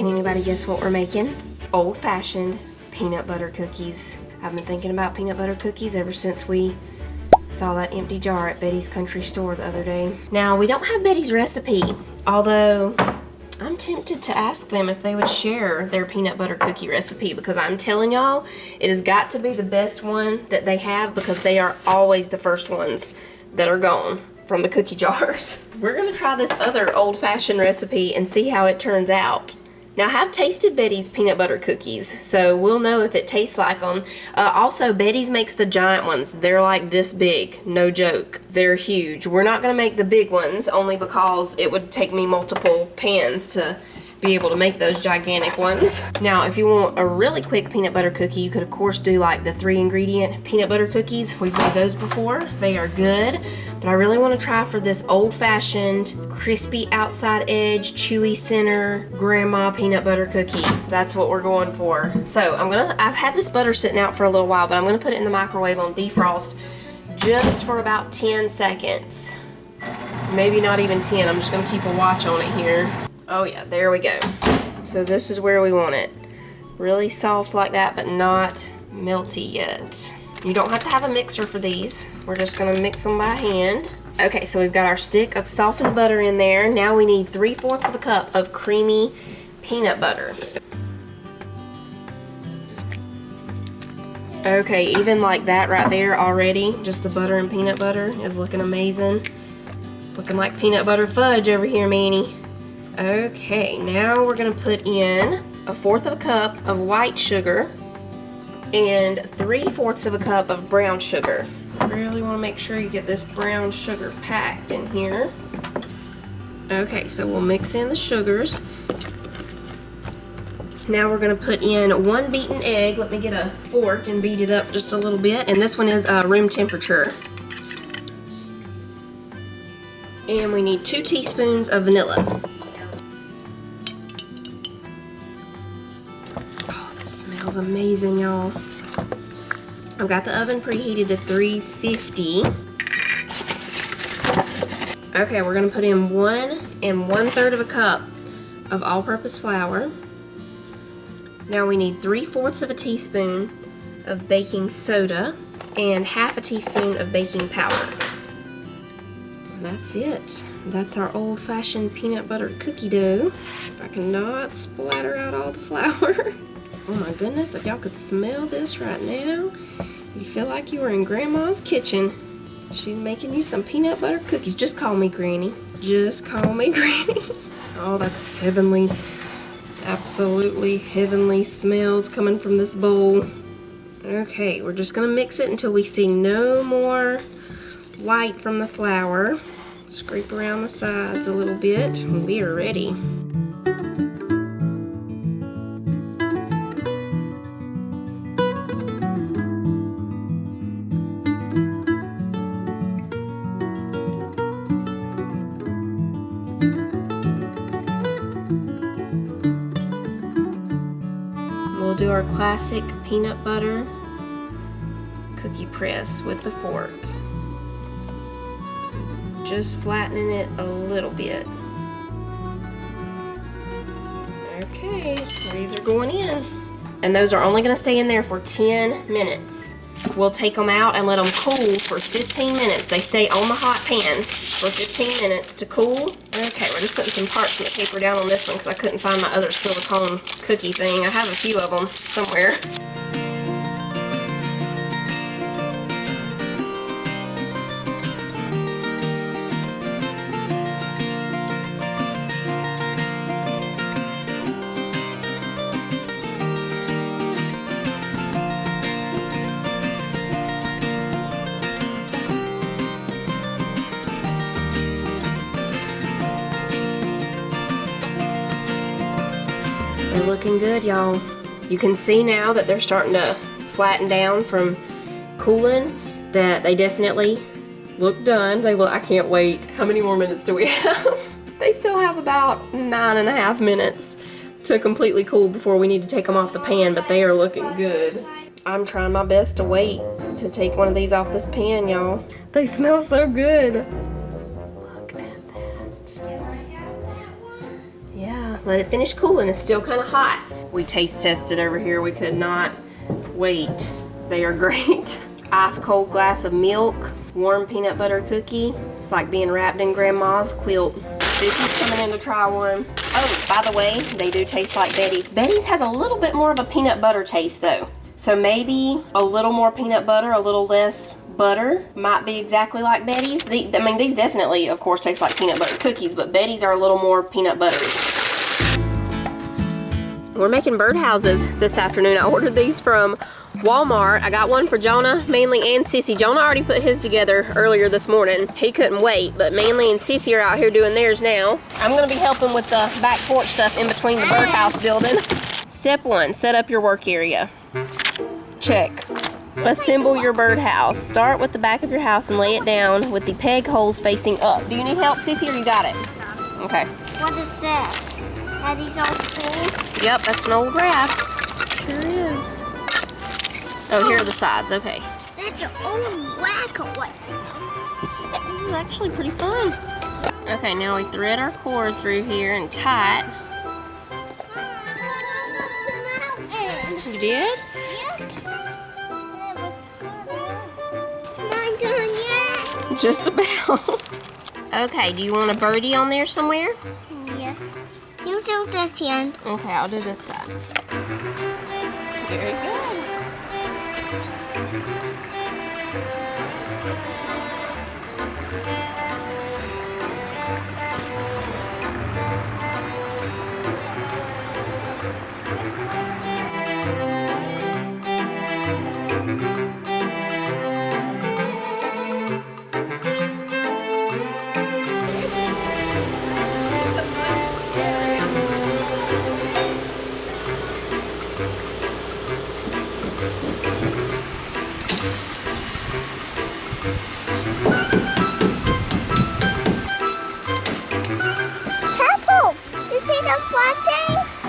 Can anybody guess what we're making? Old-fashioned peanut butter cookies. I've been thinking about peanut butter cookies ever since we saw that empty jar at Betty's country store the other day. Now, we don't have Betty's recipe, although I'm tempted to ask them if they would share their peanut butter cookie recipe, because I'm telling y'all, it has got to be the best one that they have, because they are always the first ones that are gone from the cookie jars. We're gonna try this other old-fashioned recipe and see how it turns out. Now, I have tasted Betty's peanut butter cookies, so we'll know if it tastes like them. Also, Betty's makes the giant ones. They're like this big, no joke. They're huge. We're not gonna make the big ones, only because it would take me multiple pans to be able to make those gigantic ones. Now, if you want a really quick peanut butter cookie, you could of course do like the 3-ingredient peanut butter cookies. We've made those before. They are good, but I really want to try for this old-fashioned, crispy outside edge, chewy center, grandma peanut butter cookie. That's what we're going for. So I've had this butter sitting out for a little while, but I'm gonna put it in the microwave on defrost just for about 10 seconds. Maybe not even 10, I'm just gonna keep a watch on it here. Oh yeah, there we go. So this is where we want it. Really soft like that, but not melty yet. You don't have to have a mixer for these. We're just gonna mix them by hand. Okay, so we've got our stick of softened butter in there. Now we need 3/4 of a cup of creamy peanut butter. Okay, even like that right there already, just the butter and peanut butter is looking amazing. Looking like peanut butter fudge over here, Manny. Okay, now we're gonna put in 1/4 of a cup of white sugar and 3/4 of a cup of brown sugar. Really want to make sure you get this brown sugar packed in here. Okay, so we'll mix in the sugars. Now we're gonna put in 1 beaten egg. Let me get a fork and beat it up just a little bit. And this one is room temperature. And we need 2 teaspoons of vanilla. Smells amazing, y'all. I've got the oven preheated to 350. Okay, we're gonna put in 1 1/3 of a cup of all-purpose flour. Now we need 3/4 of a teaspoon of baking soda and 1/2 teaspoon of baking powder. And that's it. That's our old-fashioned peanut butter cookie dough. If I cannot splatter out all the flour. Oh my goodness, if y'all could smell this right now, you'd feel like you were in Grandma's kitchen. She's making you some peanut butter cookies. Just call me Granny. Just call me Granny. Oh, that's heavenly. Absolutely heavenly smells coming from this bowl. Okay, we're just gonna mix it until we see no more white from the flour. Scrape around the sides a little bit, and we are ready. We'll do our classic peanut butter cookie press with the fork. Just flattening it a little bit. Okay, these are going in. And those are only gonna stay in there for 10 minutes. We'll take them out and let them cool for 15 minutes. They stay on the hot pan for 15 minutes to cool. Okay, we're just putting some parchment paper down on this one because I couldn't find my other silicone cookie thing. I have a few of them somewhere. They're looking good, y'all. You can see now that they're starting to flattened down from cooling that they definitely look done. They look, I can't wait. How many more minutes do we have? They still have about 9.5 minutes to completely cool before we need to take them off the pan, but they are looking good. I'm trying my best to wait to take one of these off this pan, y'all. They smell so good. Look at that. Yeah, let it finish cooling. It's still kind of hot. We taste tested over here. We could not wait. They are great. Ice cold glass of milk, warm peanut butter cookie. It's like being wrapped in grandma's quilt. Sissy's coming in to try one. Oh, by the way, they do taste like Betty's. Betty's has a little bit more of a peanut butter taste though. So maybe a little more peanut butter, a little less butter might be exactly like Betty's. I mean, these definitely, of course, taste like peanut butter cookies, but Betty's are a little more peanut buttery. We're making birdhouses this afternoon. I ordered these from Walmart. I got one for Jonah, Manly, and Sissy. Jonah already put his together earlier this morning. He couldn't wait, but Manly and Sissy are out here doing theirs now. I'm gonna be helping with the back porch stuff in between the birdhouse building. Step 1, set up your work area. Check. Assemble your birdhouse. Start with the back of your house and lay it down with the peg holes facing up. Do you need help, Sissy, or you got it? Okay. What is this? Are these old tools? Yep, that's an old rasp. Sure is. Oh, here are the sides. Okay. That's an old black one. This is actually pretty fun. Okay, now we thread our cord through here and tie it. You did? Not done yet. Just about. Okay, do you want a birdie on there somewhere? Yes. You do this end. Okay, I'll do this side. Very good.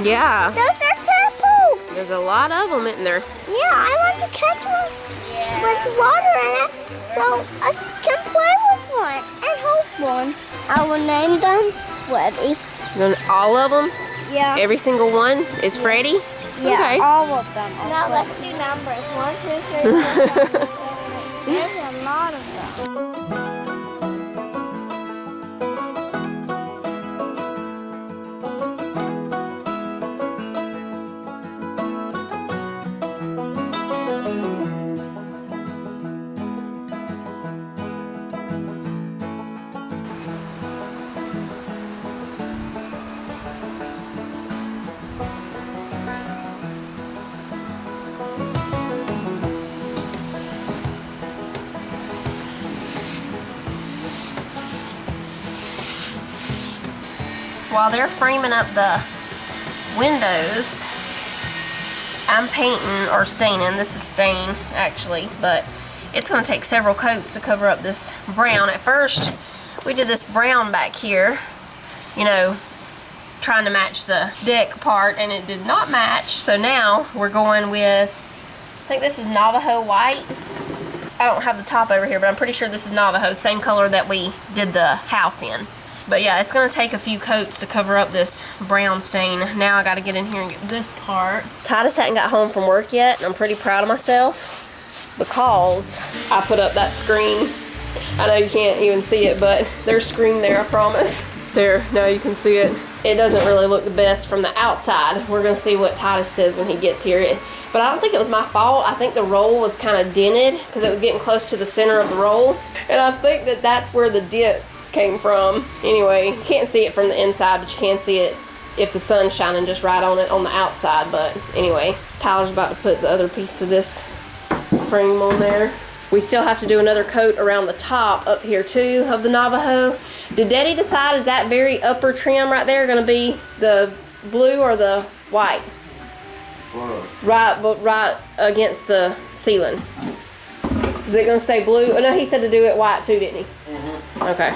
Yeah. Those are tadpoles. There's a lot of them, isn't there? Yeah, I want to catch one with water in it so I can play with one and hold one. I will name them Freddy. All of them? Yeah. Every single one is Freddy? Yeah, okay. all of them. Now let's do numbers. 1, 2, 3, 4, 5, 6, 7, 8. There's a lot of them. While they're framing up the windows, I'm painting or staining. This is stain actually, but it's going to take several coats to cover up this brown. At first we did this brown back here, you know, trying to match the deck part, and it did not match. So now we're going with, I think this is Navajo white. I don't have the top over here, but I'm pretty sure this is Navajo, same color that we did the house in. But yeah, it's gonna take a few coats to cover up this brown stain. Now I gotta get in here and get this part. Titus hadn't got home from work yet, and I'm pretty proud of myself because I put up that screen. I know you can't even see it, but there's screen there, I promise. There, now you can see it. It doesn't really look the best from the outside. We're gonna see what Titus says when he gets here. But I don't think it was my fault. I think the roll was kind of dented because it was getting close to the center of the roll. And I think that that's where the dents came from. Anyway, you can't see it from the inside, but you can see it if the sun's shining just right on it on the outside. But anyway, Tyler's about to put the other piece to this frame on there. We still have to do another coat around the top up here too of the Navajo. Did Daddy decide, is that very upper trim right there gonna be the blue or the white? Right against the ceiling. Is it gonna say blue? Oh no, he said to do it white too, didn't he? Mm-hmm. Okay.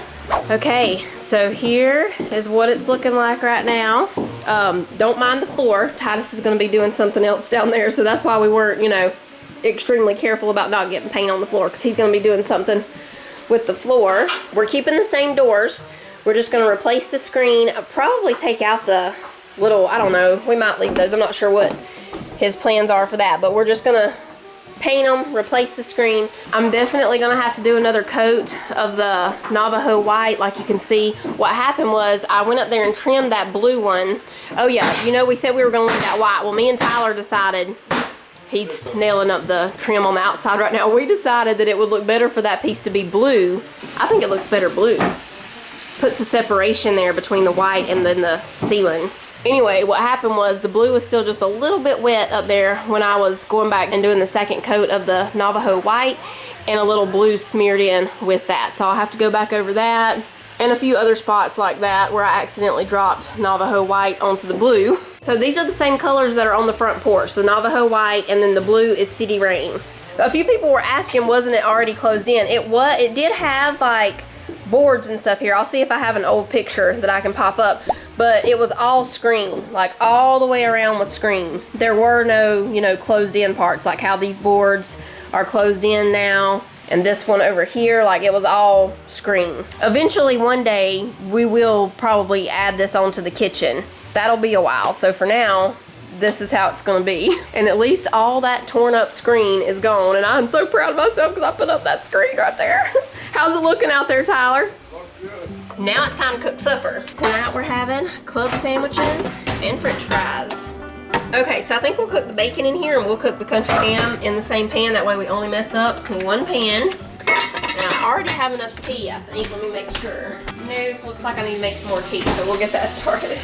Okay, so here is what it's looking like right now. Don't mind the floor. Titus is gonna be doing something else down there, so that's why we weren't, you know, extremely careful about not getting paint on the floor, because he's gonna be doing something with the floor. We're keeping the same doors. We're just gonna replace the screen. I'll probably take out the little, I don't know, we might leave those. I'm not sure what his plans are for that, but we're just gonna paint them, replace the screen. I'm definitely gonna have to do another coat of the Navajo white. Like you can see, what happened was I went up there and trimmed that blue one. Oh yeah, you know we said we were gonna leave that white. Well, me and Tyler decided, he's nailing up the trim on the outside right now. We decided that it would look better for that piece to be blue. I think it looks better blue. Puts a separation there between the white and then the ceiling. Anyway, what happened was the blue was still just a little bit wet up there when I was going back and doing the second coat of the Navajo white, and a little blue smeared in with that. So I'll have to go back over that and a few other spots like that where I accidentally dropped Navajo white onto the blue. So these are the same colors that are on the front porch, the Navajo white, and then the blue is City Rain. A few people were asking, wasn't it already closed in? It did have like boards and stuff here. I'll see if I have an old picture that I can pop up, but it was all screen, like all the way around was screen. There were no, you know, closed in parts, like how these boards are closed in now, and this one over here, like it was all screen. Eventually one day we will probably add this onto the kitchen. That'll be a while. So for now, this is how it's gonna be. And at least all that torn up screen is gone, and I'm so proud of myself because I put up that screen right there. How's it looking out there, Tyler? Looks good. Now it's time to cook supper. Tonight we're having club sandwiches and french fries. Okay, so I think we'll cook the bacon in here, and we'll cook the country ham in the same pan. That way we only mess up one pan. And I already have enough tea, I think. Let me make sure. Nope, looks like I need to make some more tea, so we'll get that started.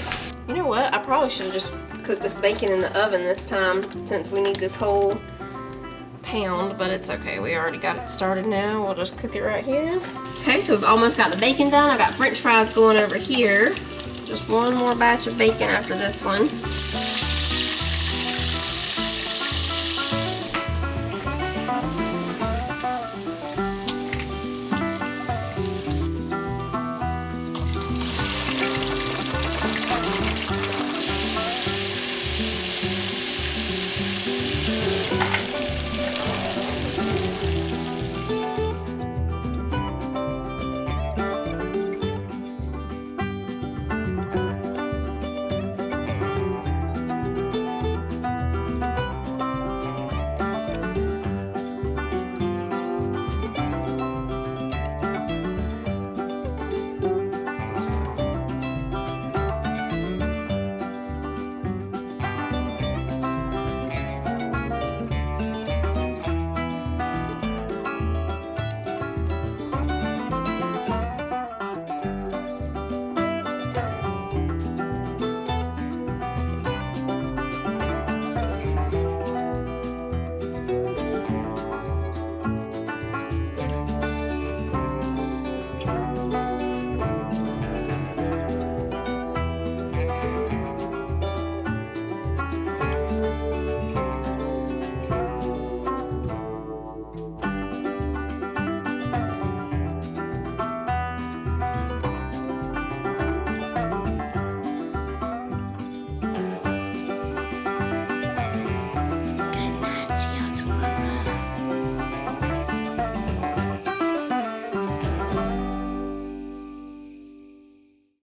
You know what? I probably should have just cooked this bacon in the oven this time, since we need this whole pound, but it's okay. We already got it started now. We'll just cook it right here. Okay, so we've almost got the bacon done. I got french fries going over here. Just one more batch of bacon after this one.